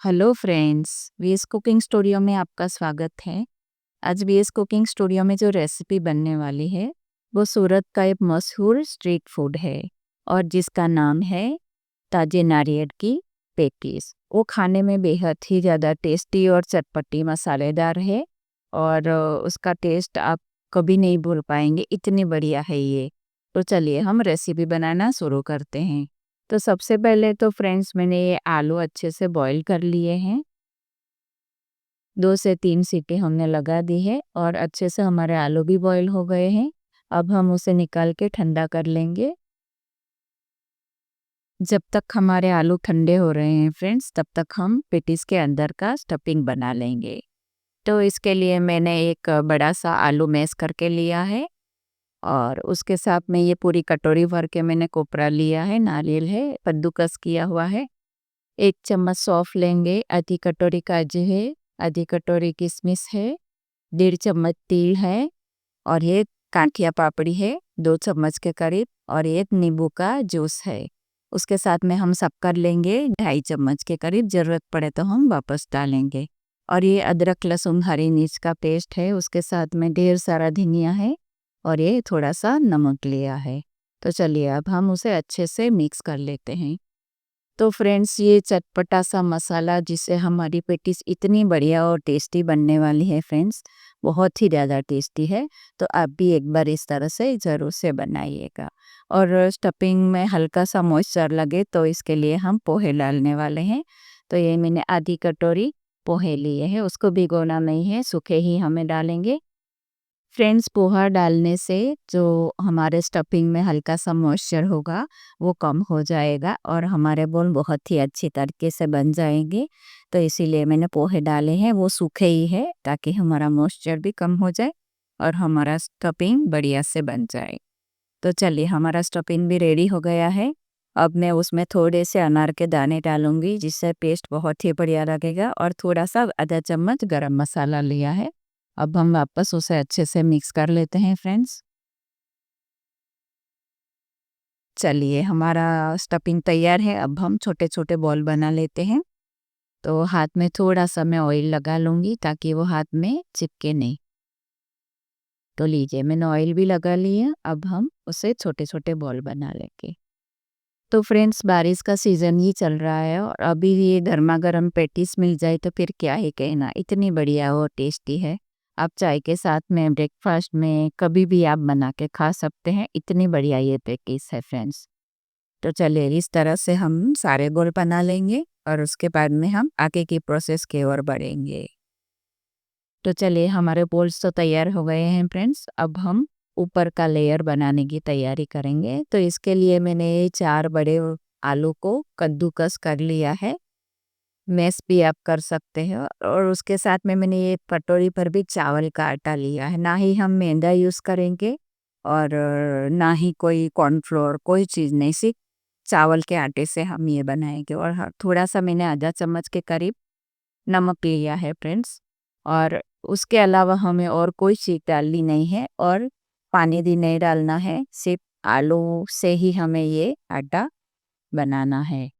Hello friends, VS cooking studio में आपका स्वागत है। आज वीएस कुकिंग स्टूडियो में जो रेसिपी बनने वाली है वो सूरत का एक मशहूर स्ट्रीट फूड है और जिसका नाम है ताजे नारियल की पेटीज। वो खाने में बेहद ही ज़्यादा टेस्टी और चटपटी मसालेदार है और उसका टेस्ट आप कभी नहीं भूल पाएंगे, इतनी बढ़िया है ये। तो चलिए हम रेसिपी बनाना शुरू करते हैं। तो सबसे पहले तो फ्रेंड्स मैंने ये आलू अच्छे से बॉईल कर लिए हैं। 2 से 3 सीटी हमने लगा दी है और अच्छे से हमारे आलू भी बॉईल हो गए हैं। अब हम उसे निकाल के ठंडा कर लेंगे। जब तक हमारे आलू ठंडे हो रहे हैं फ्रेंड्स, तब तक हम पेटीज के अंदर का स्टफिंग बना लेंगे। तो इसके लिए मैंने एक बड़ा सा आलू मैश करके लिया है और उसके साथ में ये पूरी कटोरी भर के मैंने कोपरा लिया है, नारियल है, कद्दूकस किया हुआ है। 1 चम्मच सौंफ लेंगे, आधी कटोरी काजू है, आधी कटोरी किशमिश है, 1.5 चम्मच तिल है और ये काठिया पापड़ी है 2 चम्मच के करीब और एक नींबू का जूस है। उसके साथ में हम शक्कर लेंगे 2.5 चम्मच के करीब, ज़रूरत पड़े तो हम वापस डालेंगे। और ये अदरक लहसुन हरी मिर्च का पेस्ट है, उसके साथ में ढेर सारा धनिया है और ये थोड़ा सा नमक लिया है। तो चलिए अब हम उसे अच्छे से मिक्स कर लेते हैं। तो फ्रेंड्स ये चटपटा सा मसाला जिससे हमारी पेटीज इतनी बढ़िया और टेस्टी बनने वाली है फ्रेंड्स, बहुत ही ज़्यादा टेस्टी है। तो आप भी एक बार इस तरह से ज़रूर से बनाइएगा। और स्टफिंग में हल्का सा मॉइस्चर लगे तो इसके लिए हम पोहे डालने वाले हैं। तो ये मैंने आधी कटोरी पोहे लिए हैं, उसको भिगोना नहीं है, सूखे ही हमें डालेंगे। फ्रेंड्स पोहा डालने से जो हमारे स्टफिंग में हल्का सा मॉइस्चर होगा वो कम हो जाएगा और हमारे बोल बहुत ही अच्छी तरीके से बन जाएंगे। तो इसीलिए मैंने पोहे डाले हैं, वो सूखे ही है ताकि हमारा मॉइस्चर भी कम हो जाए और हमारा स्टफिंग बढ़िया से बन जाए। तो चलिए हमारा स्टफिंग भी रेडी हो गया है। अब मैं उसमें थोड़े से अनार के दाने डालूंगी जिससे पेस्ट बहुत ही बढ़िया लगेगा और थोड़ा सा आधा चम्मच गरम मसाला लिया है। अब हम वापस उसे अच्छे से मिक्स कर लेते हैं फ्रेंड्स। चलिए हमारा स्टफिंग तैयार है। अब हम छोटे छोटे बॉल बना लेते हैं। तो हाथ में थोड़ा सा मैं ऑयल लगा लूँगी ताकि वो हाथ में चिपके नहीं। तो लीजिए मैंने ऑयल भी लगा लिया। अब हम उसे छोटे छोटे बॉल बना लेंगे। तो फ्रेंड्स बारिश का सीज़न ही चल रहा है और अभी ये गर्मा गर्म पैटीज मिल जाए तो फिर क्या ही कहना, इतनी बढ़िया और टेस्टी है। आप चाय के साथ में, ब्रेकफास्ट में कभी भी आप बना के खा सकते हैं, इतनी बढ़िया ये पैटीज है फ्रेंड्स। तो चलिए इस तरह से हम सारे गोल बना लेंगे और उसके बाद में हम आगे की प्रोसेस की ओर बढ़ेंगे। तो चलिए हमारे बोल्स तो तैयार हो गए हैं फ्रेंड्स। अब हम ऊपर का लेयर बनाने की तैयारी करेंगे। तो इसके लिए मैंने 4 बड़े आलू को कद्दूकस कर लिया है। मैश भी आप कर सकते हैं और उसके साथ में मैंने ये कटोरी पर भी चावल का आटा लिया है। ना ही हम मैदा यूज़ करेंगे और ना ही कोई कॉर्नफ्लोर, कोई चीज़ नहीं, सिर्फ चावल के आटे से हम ये बनाएंगे। और थोड़ा सा मैंने आधा चम्मच के करीब नमक लिया है फ्रेंड्स। और उसके अलावा हमें और कोई चीज़ डालनी नहीं है और पानी भी नहीं डालना है, सिर्फ आलू से ही हमें ये आटा बनाना है।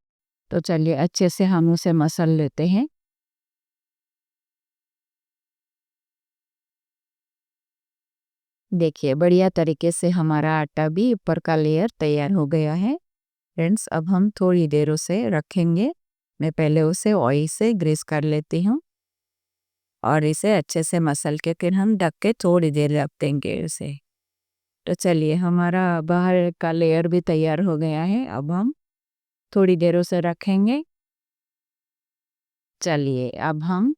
तो चलिए अच्छे से हम उसे मसल लेते हैं। देखिए बढ़िया तरीके से हमारा आटा भी ऊपर का लेयर तैयार हो गया है फ्रेंड्स। अब हम थोड़ी देर उसे रखेंगे। मैं पहले उसे ऑयल से ग्रीस कर लेती हूँ और इसे अच्छे से मसल के फिर हम ढक के थोड़ी देर रख देंगे उसे। तो चलिए हमारा बाहर का लेयर भी तैयार हो गया है। अब हम थोड़ी देर उसे रखेंगे। चलिए अब हम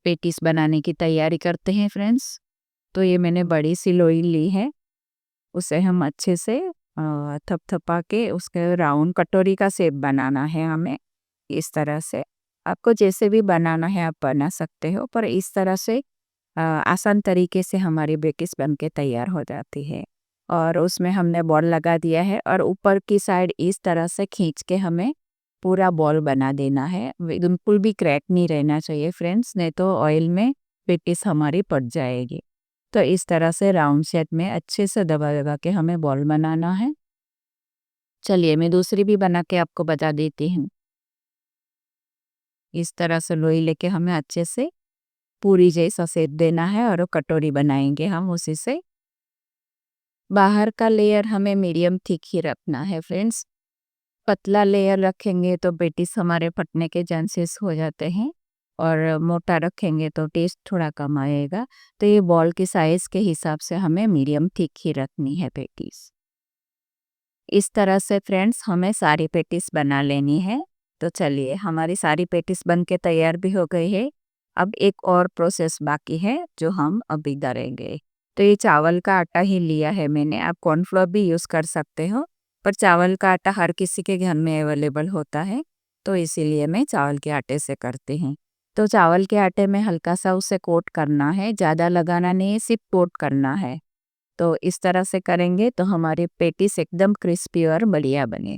पेटीज बनाने की तैयारी करते हैं फ्रेंड्स। तो ये मैंने बड़ी सी लोई ली है, उसे हम अच्छे से थपथपा के उसके राउंड कटोरी का शेप बनाना है हमें। इस तरह से आपको जैसे भी बनाना है आप बना सकते हो, पर इस तरह से आसान तरीके से हमारी पेटीज बन के तैयार हो जाती है। और उसमें हमने बॉल लगा दिया है और ऊपर की साइड इस तरह से खींच के हमें पूरा बॉल बना देना है। बिल्कुल भी क्रैक नहीं रहना चाहिए फ्रेंड्स, नहीं तो ऑयल में पेटीज हमारी पड़ जाएगी। तो इस तरह से राउंड शेप में अच्छे से दबा दबा के हमें बॉल बनाना है। चलिए मैं दूसरी भी बना के आपको बता देती हूँ। इस तरह से लोई लेके हमें अच्छे से पूरी जैसा सेक देना है और वो कटोरी बनाएंगे हम उसी से। बाहर का लेयर हमें मीडियम थिक ही रखना है फ्रेंड्स। पतला लेयर रखेंगे तो पेटीज हमारे फटने के चांसेस हो जाते हैं, और मोटा रखेंगे तो टेस्ट थोड़ा कम आएगा। तो ये बॉल के साइज़ के हिसाब से हमें मीडियम थिक ही रखनी है पेटीज। इस तरह से फ्रेंड्स हमें सारी पेटीज बना लेनी है। तो चलिए, हमारी सारी पेटीज बन के तैयार भी हो गई है। अब एक और प्रोसेस बाकी है जो हम अभी करेंगे। तो ये चावल का आटा ही लिया है मैंने, आप कॉर्नफ्लोर भी यूज़ कर सकते हो, पर चावल का आटा हर किसी के घर में अवेलेबल होता है, तो इसीलिए मैं चावल के आटे से करती हूँ। तो चावल के आटे में हल्का सा उसे कोट करना है, ज़्यादा लगाना नहीं है, सिर्फ कोट करना है। तो इस तरह से करेंगे तो हमारे पेटीज एकदम क्रिस्पी और बढ़िया बने।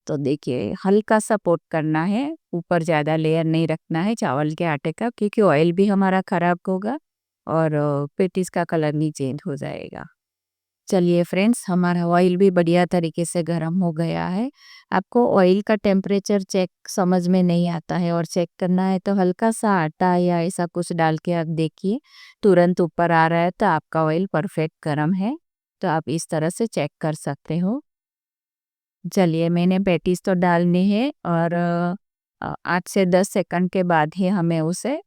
तो देखिए, हल्का सा कोट करना है, ऊपर ज़्यादा लेयर नहीं रखना है चावल के आटे का, क्योंकि ऑयल भी हमारा ख़राब होगा और पेटीज का कलर नहीं चेंज हो जाएगा। चलिए फ्रेंड्स, हमारा ऑयल भी बढ़िया तरीके से गर्म हो गया है। आपको ऑयल का टेम्परेचर चेक समझ में नहीं आता है और चेक करना है तो हल्का सा आटा या ऐसा कुछ डाल के आप देखिए, तुरंत ऊपर आ रहा है तो आपका ऑयल परफेक्ट गर्म है। तो आप इस तरह से चेक कर सकते हो। चलिए, मैंने पैटीज तो डालनी है और 8 से 10 सेकंड के बाद ही हमें उसे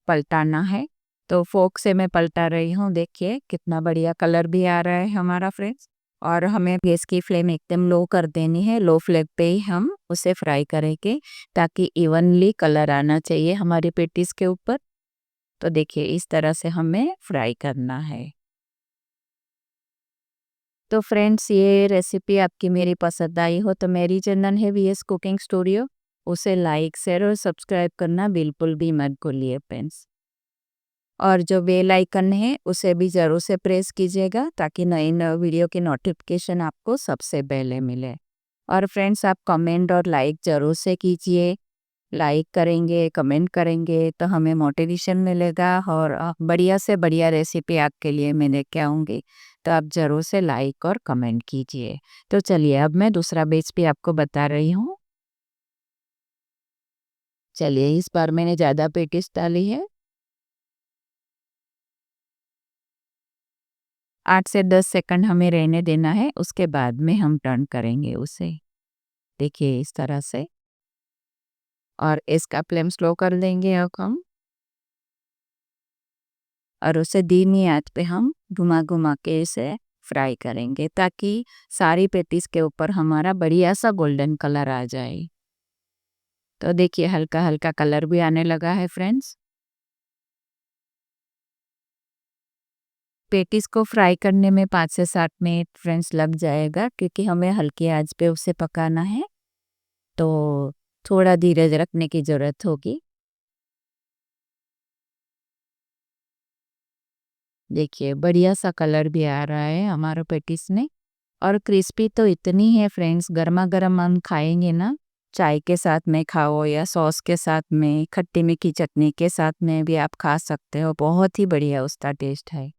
पलटाना है। तो फोक से मैं पलटा रही हूँ, देखिए कितना बढ़िया कलर भी आ रहा है हमारा फ्रेंड्स। और हमें गैस की फ्लेम एकदम लो कर देनी है, लो फ्लेम पे ही हम उसे फ्राई करेंगे, ताकि इवनली कलर आना चाहिए हमारी पेटीज के ऊपर। तो देखिए, इस तरह से हमें फ्राई करना है। तो फ्रेंड्स, ये रेसिपी आपकी मेरी पसंद आई हो तो मेरी चैनल है वीएस कुकिंग स्टूडियो, उसे लाइक शेयर और सब्सक्राइब करना बिल्कुल भी मत भूलिए फ्रेंड्स। और जो बेल आइकन है उसे भी ज़रूर से प्रेस कीजिएगा, ताकि नई नई वीडियो की नोटिफिकेशन आपको सबसे पहले मिले। और फ्रेंड्स, आप कमेंट और लाइक ज़रूर से कीजिए। लाइक करेंगे, कमेंट करेंगे तो हमें मोटिवेशन मिलेगा, और बढ़िया से बढ़िया रेसिपी आपके लिए मैं लेके आऊँगी। तो आप ज़रूर से लाइक और कमेंट कीजिए। तो चलिए, अब मैं दूसरा बैच भी आपको बता रही हूँ। चलिए, इस बार मैंने ज़्यादा पेटीज डाली है। 8 से 10 सेकंड हमें रहने देना है, उसके बाद में हम टर्न करेंगे उसे। देखिए, इस तरह से। और इसका फ्लेम स्लो कर देंगे अब हम, और उसे धीमी आंच पे हम घुमा घुमा के इसे फ्राई करेंगे, ताकि सारी पेटीज के ऊपर हमारा बढ़िया सा गोल्डन कलर आ जाए। तो देखिए, हल्का हल्का कलर भी आने लगा है फ्रेंड्स। पेटीज को फ्राई करने में 5 से 7 मिनट फ्रेंड्स लग जाएगा, क्योंकि हमें हल्की आंच पे उसे पकाना है। तो थोड़ा धीरज रखने की ज़रूरत होगी। देखिए, बढ़िया सा कलर भी आ रहा है हमारा पेटीज में। और क्रिस्पी तो इतनी है फ्रेंड्स, गर्मा गर्म हम खाएंगे ना, चाय के साथ में खाओ या सॉस के साथ में, खट्टी मीठी चटनी के साथ में भी आप खा सकते हो, बहुत ही बढ़िया उसका टेस्ट है।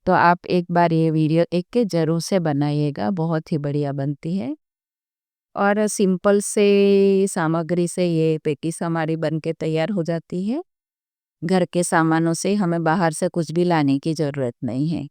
तो आप एक बार ये वीडियो देख के ज़रूर से बनाइएगा, बहुत ही बढ़िया बनती है। और सिंपल से सामग्री से ये पेटीज हमारी बन के तैयार हो जाती है। घर के सामानों से, हमें बाहर से कुछ भी लाने की ज़रूरत नहीं है।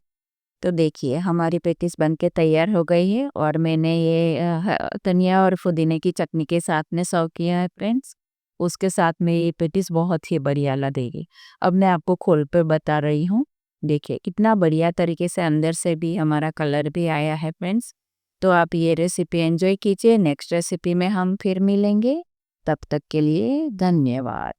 तो देखिए, हमारी पेटीज बन के तैयार हो गई है, और मैंने ये धनिया और पुदीने की चटनी के साथ में सर्व किया है फ्रेंड्स। उसके साथ में ये पेटीज बहुत ही बढ़िया लगेगी। अब मैं आपको खोल कर बता रही हूँ। देखिए, कितना बढ़िया तरीके से अंदर से भी हमारा कलर भी आया है फ्रेंड्स। तो आप ये रेसिपी एंजॉय कीजिए। नेक्स्ट रेसिपी में हम फिर मिलेंगे। तब तक के लिए धन्यवाद।